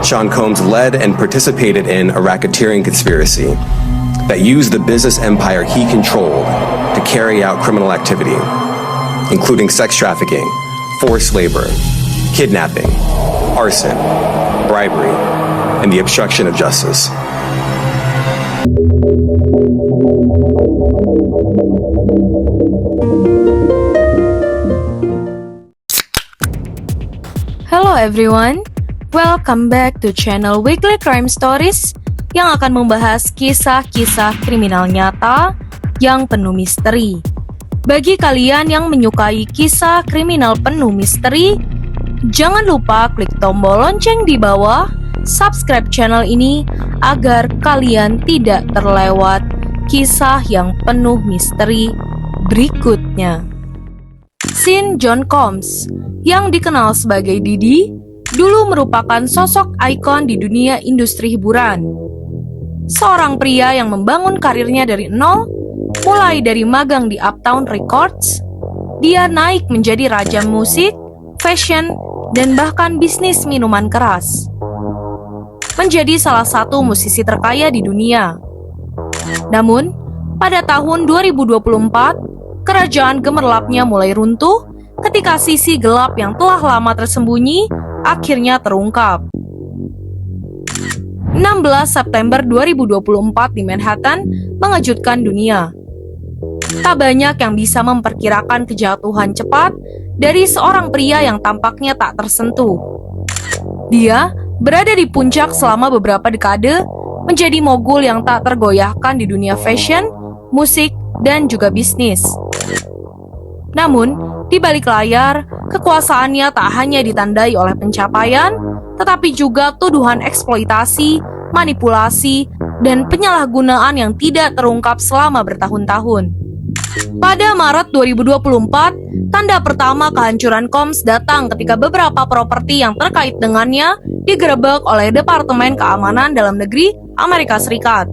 Sean Combs led and participated in a racketeering conspiracy that used the business empire he controlled to carry out criminal activity, including sex trafficking, forced labor, kidnapping, arson, bribery, and the obstruction of justice. Hello everyone, welcome back to channel Weekly Crime Stories yang akan membahas kisah-kisah kriminal nyata yang penuh misteri. Bagi kalian yang menyukai kisah kriminal penuh misteri, jangan lupa klik tombol lonceng di bawah, subscribe channel ini agar kalian tidak terlewat kisah yang penuh misteri berikutnya. Sean John Combs, yang dikenal sebagai Didi, dulu merupakan sosok ikon di dunia industri hiburan. Seorang pria yang membangun karirnya dari nol, mulai dari magang di Uptown Records, dia naik menjadi raja musik, fashion, dan bahkan bisnis minuman keras. Menjadi salah satu musisi terkaya di dunia. Namun, pada tahun 2024, kerajaan gemerlapnya mulai runtuh ketika sisi gelap yang telah lama tersembunyi akhirnya terungkap. 16 September 2024 di Manhattan mengejutkan dunia. Tak banyak yang bisa memperkirakan kejatuhan cepat dari seorang pria yang tampaknya tak tersentuh. Dia berada di puncak selama beberapa dekade, menjadi mogul yang tak tergoyahkan di dunia fashion, musik, dan juga bisnis. Namun, di balik layar, kekuasaannya tak hanya ditandai oleh pencapaian, tetapi juga tuduhan eksploitasi, manipulasi, dan penyalahgunaan yang tidak terungkap selama bertahun-tahun. Pada Maret 2024, tanda pertama kehancuran Combs datang ketika beberapa properti yang terkait dengannya digerebek oleh Departemen Keamanan Dalam Negeri Amerika Serikat.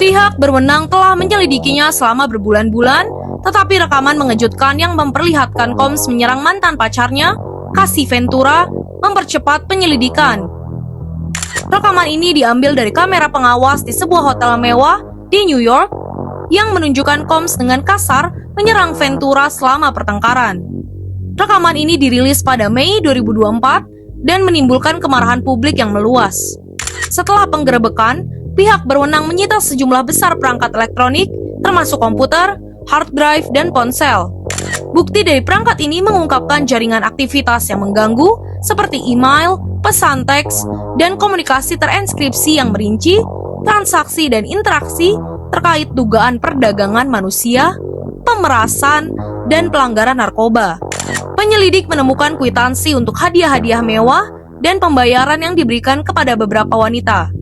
Pihak berwenang telah menyelidikinya selama berbulan-bulan, tetapi rekaman mengejutkan yang memperlihatkan Combs menyerang mantan pacarnya, Cassie Ventura, mempercepat penyelidikan. Rekaman ini diambil dari kamera pengawas di sebuah hotel mewah di New York yang menunjukkan Combs dengan kasar menyerang Ventura selama pertengkaran. Rekaman ini dirilis pada Mei 2024 dan menimbulkan kemarahan publik yang meluas. Setelah penggerebekan, pihak berwenang menyita sejumlah besar perangkat elektronik, termasuk komputer, hard drive, dan ponsel. Bukti dari perangkat ini mengungkapkan jaringan aktivitas yang mengganggu seperti email, pesan teks, dan komunikasi terenskripsi yang merinci, transaksi dan interaksi terkait dugaan perdagangan manusia, pemerasan, dan pelanggaran narkoba. Penyelidik menemukan kwitansi untuk hadiah-hadiah mewah dan pembayaran yang diberikan kepada beberapa wanita.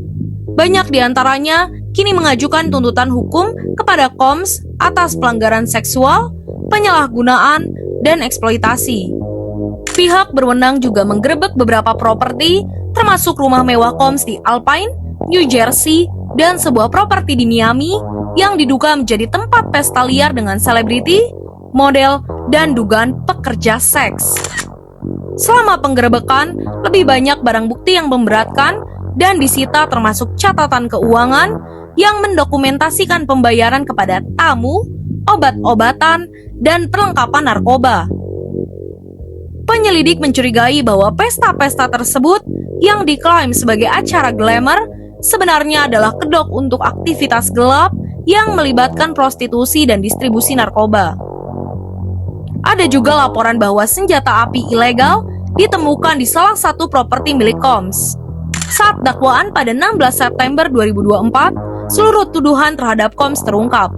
Banyak di antaranya kini mengajukan tuntutan hukum kepada Combs atas pelanggaran seksual, penyalahgunaan, dan eksploitasi. Pihak berwenang juga menggerebek beberapa properti, termasuk rumah mewah Combs di Alpine, New Jersey, dan sebuah properti di Miami yang diduga menjadi tempat pesta liar dengan selebriti, model, dan dugaan pekerja seks. Selama penggerebekan, lebih banyak barang bukti yang memberatkan dan disita termasuk catatan keuangan yang mendokumentasikan pembayaran kepada tamu, obat-obatan, dan perlengkapan narkoba. Penyelidik mencurigai bahwa pesta-pesta tersebut yang diklaim sebagai acara glamour sebenarnya adalah kedok untuk aktivitas gelap yang melibatkan prostitusi dan distribusi narkoba. Ada juga laporan bahwa senjata api ilegal ditemukan di salah satu properti milik Combs. Saat dakwaan pada 16 September 2024, seluruh tuduhan terhadap Combs terungkap.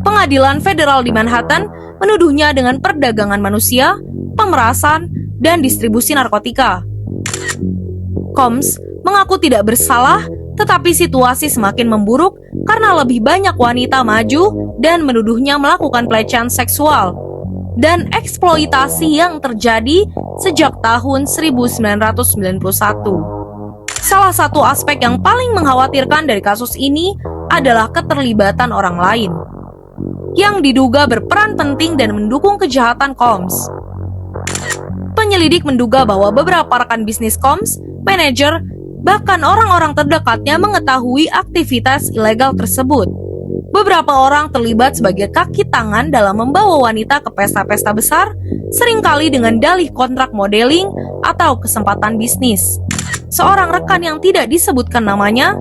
Pengadilan federal di Manhattan menuduhnya dengan perdagangan manusia, pemerasan, dan distribusi narkotika. Combs mengaku tidak bersalah, tetapi situasi semakin memburuk karena lebih banyak wanita maju dan menuduhnya melakukan pelecehan seksual dan eksploitasi yang terjadi sejak tahun 1991. Salah satu aspek yang paling mengkhawatirkan dari kasus ini adalah keterlibatan orang lain yang diduga berperan penting dan mendukung kejahatan Combs. Penyelidik menduga bahwa beberapa rekan bisnis Combs, manajer, Bahkan orang-orang terdekatnya mengetahui aktivitas ilegal tersebut. Beberapa orang terlibat sebagai kaki tangan dalam membawa wanita ke pesta-pesta besar, seringkali dengan dalih kontrak modeling atau kesempatan bisnis. Seorang rekan yang tidak disebutkan namanya,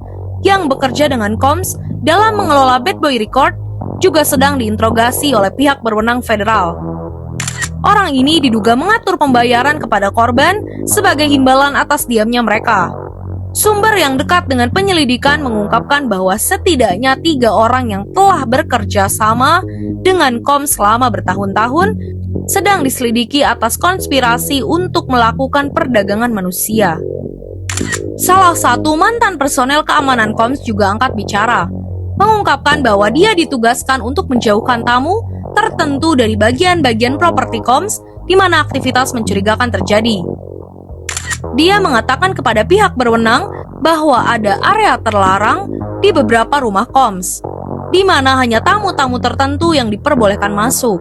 yang bekerja dengan Combs dalam mengelola Bad Boy Record, juga sedang diinterogasi oleh pihak berwenang federal. Orang ini diduga mengatur pembayaran kepada korban sebagai imbalan atas diamnya mereka. Sumber yang dekat dengan penyelidikan mengungkapkan bahwa setidaknya 3 orang yang telah bekerja sama dengan Combs selama bertahun-tahun sedang diselidiki atas konspirasi untuk melakukan perdagangan manusia. Salah satu mantan personel keamanan Combs juga angkat bicara, mengungkapkan bahwa dia ditugaskan untuk menjauhkan tamu tertentu dari bagian-bagian properti Combs di mana aktivitas mencurigakan terjadi. Dia mengatakan kepada pihak berwenang bahwa ada area terlarang di beberapa rumah Combs, di mana hanya tamu-tamu tertentu yang diperbolehkan masuk.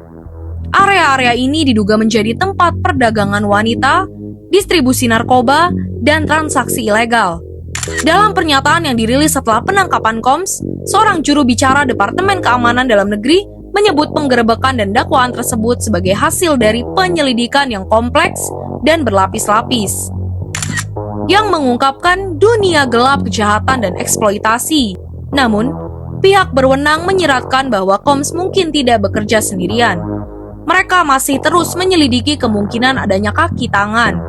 Area-area ini diduga menjadi tempat perdagangan wanita, distribusi narkoba, dan transaksi ilegal. Dalam pernyataan yang dirilis setelah penangkapan Combs, seorang juru bicara Departemen Keamanan Dalam Negeri menyebut penggerebekan dan dakwaan tersebut sebagai hasil dari penyelidikan yang kompleks dan berlapis-lapis, yang mengungkapkan dunia gelap kejahatan dan eksploitasi. Namun, pihak berwenang menyiratkan bahwa Combs mungkin tidak bekerja sendirian. Mereka masih terus menyelidiki kemungkinan adanya kaki tangan.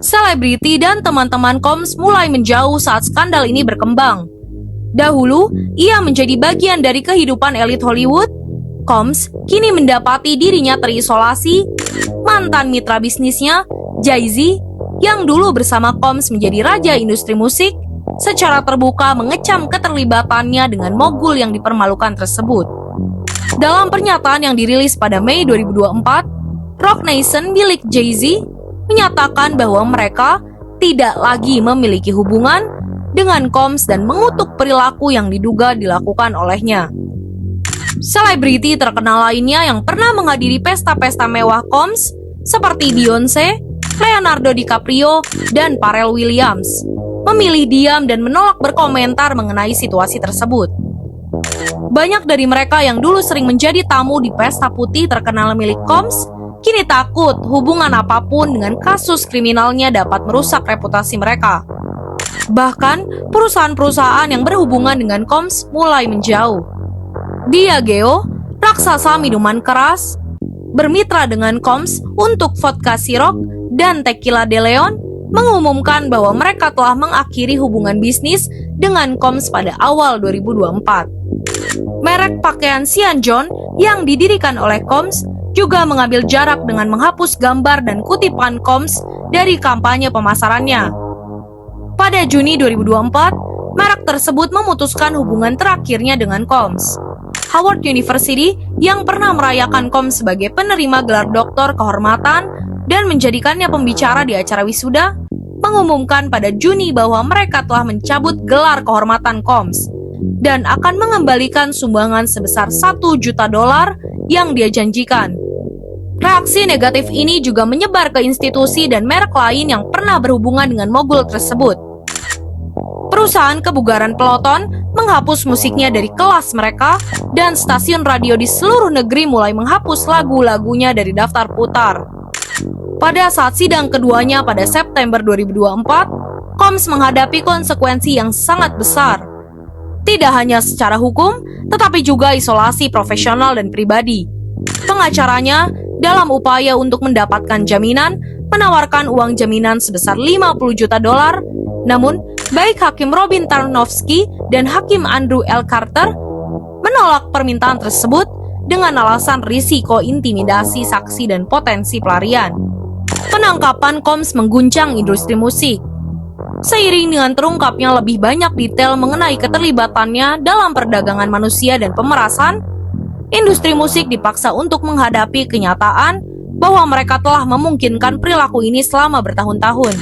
Selebriti dan teman-teman Combs mulai menjauh saat skandal ini berkembang. Dahulu, ia menjadi bagian dari kehidupan elit Hollywood. Combs kini mendapati dirinya terisolasi. Mantan mitra bisnisnya, Jay-Z, yang dulu bersama Combs menjadi raja industri musik, secara terbuka mengecam keterlibatannya dengan mogul yang dipermalukan tersebut. Dalam pernyataan yang dirilis pada Mei 2024, Roc Nation milik Jay-Z menyatakan bahwa mereka tidak lagi memiliki hubungan dengan Combs dan mengutuk perilaku yang diduga dilakukan olehnya. Selebriti terkenal lainnya yang pernah menghadiri pesta-pesta mewah Combs seperti Beyoncé, Leonardo DiCaprio, dan Pharrell Williams memilih diam dan menolak berkomentar mengenai situasi tersebut. Banyak dari mereka yang dulu sering menjadi tamu di pesta putih terkenal milik Combs kini takut hubungan apapun dengan kasus kriminalnya dapat merusak reputasi mereka. Bahkan, perusahaan-perusahaan yang berhubungan dengan Combs mulai menjauh. Diageo, raksasa minuman keras, bermitra dengan Combs untuk vodka Ciroc dan Tequila de Leon, mengumumkan bahwa mereka telah mengakhiri hubungan bisnis dengan Combs pada awal 2024. Merek pakaian Sean John yang didirikan oleh Combs juga mengambil jarak dengan menghapus gambar dan kutipan Combs dari kampanye pemasarannya. Pada Juni 2024, merek tersebut memutuskan hubungan terakhirnya dengan Combs. Howard University yang pernah merayakan Combs sebagai penerima gelar doktor kehormatan dan menjadikannya pembicara di acara wisuda, mengumumkan pada Juni bahwa mereka telah mencabut gelar kehormatan Combs dan akan mengembalikan sumbangan sebesar $1 juta yang dia janjikan. Reaksi negatif ini juga menyebar ke institusi dan merek lain yang pernah berhubungan dengan mogul tersebut. Perusahaan kebugaran Peloton menghapus musiknya dari kelas mereka, dan stasiun radio di seluruh negeri mulai menghapus lagu-lagunya dari daftar putar. Pada saat sidang keduanya pada September 2024, Combs menghadapi konsekuensi yang sangat besar. Tidak hanya secara hukum, tetapi juga isolasi profesional dan pribadi. Pengacaranya, dalam upaya untuk mendapatkan jaminan, menawarkan uang jaminan sebesar $50 juta. Namun, baik Hakim Robin Tarnowski dan Hakim Andrew L. Carter menolak permintaan tersebut dengan alasan risiko intimidasi saksi dan potensi pelarian. Penangkapan Combs mengguncang industri musik. Seiring dengan terungkapnya lebih banyak detail mengenai keterlibatannya dalam perdagangan manusia dan pemerasan, industri musik dipaksa untuk menghadapi kenyataan bahwa mereka telah memungkinkan perilaku ini selama bertahun-tahun.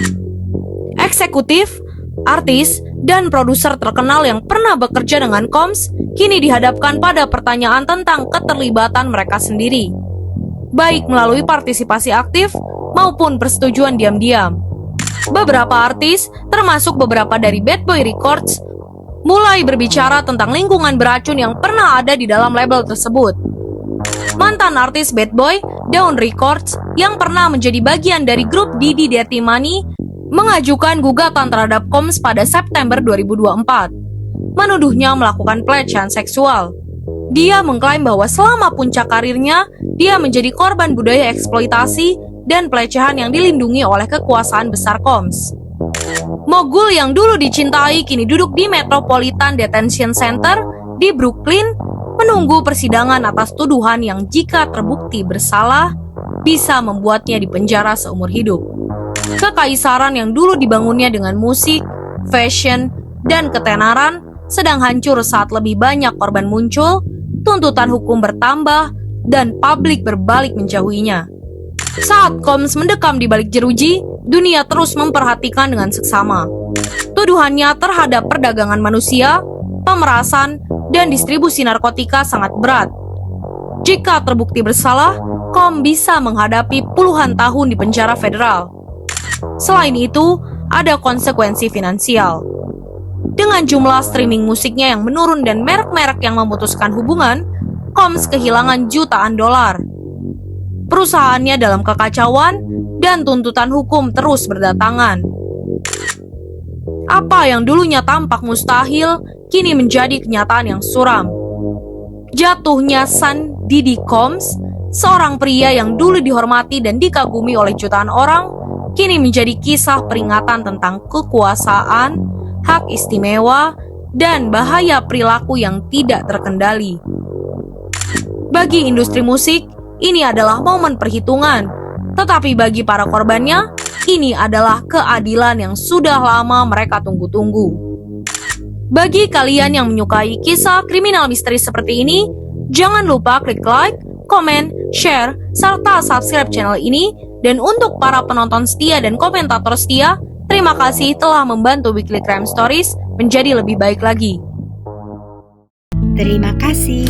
Eksekutif, artis, dan produser terkenal yang pernah bekerja dengan Combs kini dihadapkan pada pertanyaan tentang keterlibatan mereka sendiri, baik melalui partisipasi aktif maupun persetujuan diam-diam. Beberapa artis, termasuk beberapa dari Bad Boy Records, mulai berbicara tentang lingkungan beracun yang pernah ada di dalam label tersebut. Mantan artis Bad Boy, Dawn Records, yang pernah menjadi bagian dari grup Diddy Dirty Money, mengajukan gugatan terhadap Combs pada September 2024, menuduhnya melakukan pelecehan seksual. Dia mengklaim bahwa selama puncak karirnya, dia menjadi korban budaya eksploitasi dan pelecehan yang dilindungi oleh kekuasaan besar Combs. Mogul yang dulu dicintai kini duduk di Metropolitan Detention Center di Brooklyn, menunggu persidangan atas tuduhan yang jika terbukti bersalah, bisa membuatnya dipenjara seumur hidup. Kekaisaran yang dulu dibangunnya dengan musik, fashion, dan ketenaran sedang hancur saat lebih banyak korban muncul, tuntutan hukum bertambah, dan publik berbalik menjauhinya. Saat Combs mendekam di balik jeruji, dunia terus memperhatikan dengan seksama. Tuduhannya terhadap perdagangan manusia, pemerasan, dan distribusi narkotika sangat berat. Jika terbukti bersalah, Combs bisa menghadapi puluhan tahun di penjara federal. Selain itu, ada konsekuensi finansial. Dengan jumlah streaming musiknya yang menurun dan merek-merek yang memutuskan hubungan, Combs kehilangan jutaan dolar. Perusahaannya dalam kekacauan dan tuntutan hukum terus berdatangan. Apa yang dulunya tampak mustahil, kini menjadi kenyataan yang suram. Jatuhnya Son Diddy Combs, seorang pria yang dulu dihormati dan dikagumi oleh jutaan orang, kini menjadi kisah peringatan tentang kekuasaan, hak istimewa, dan bahaya perilaku yang tidak terkendali. Bagi industri musik, ini adalah momen perhitungan, tetapi bagi para korbannya, ini adalah keadilan yang sudah lama mereka tunggu-tunggu. Bagi kalian yang menyukai kisah kriminal misteri seperti ini, jangan lupa klik like, komen, share, serta subscribe channel ini. Dan untuk para penonton setia dan komentator setia, terima kasih telah membantu Weekly Crime Stories menjadi lebih baik lagi. Terima kasih.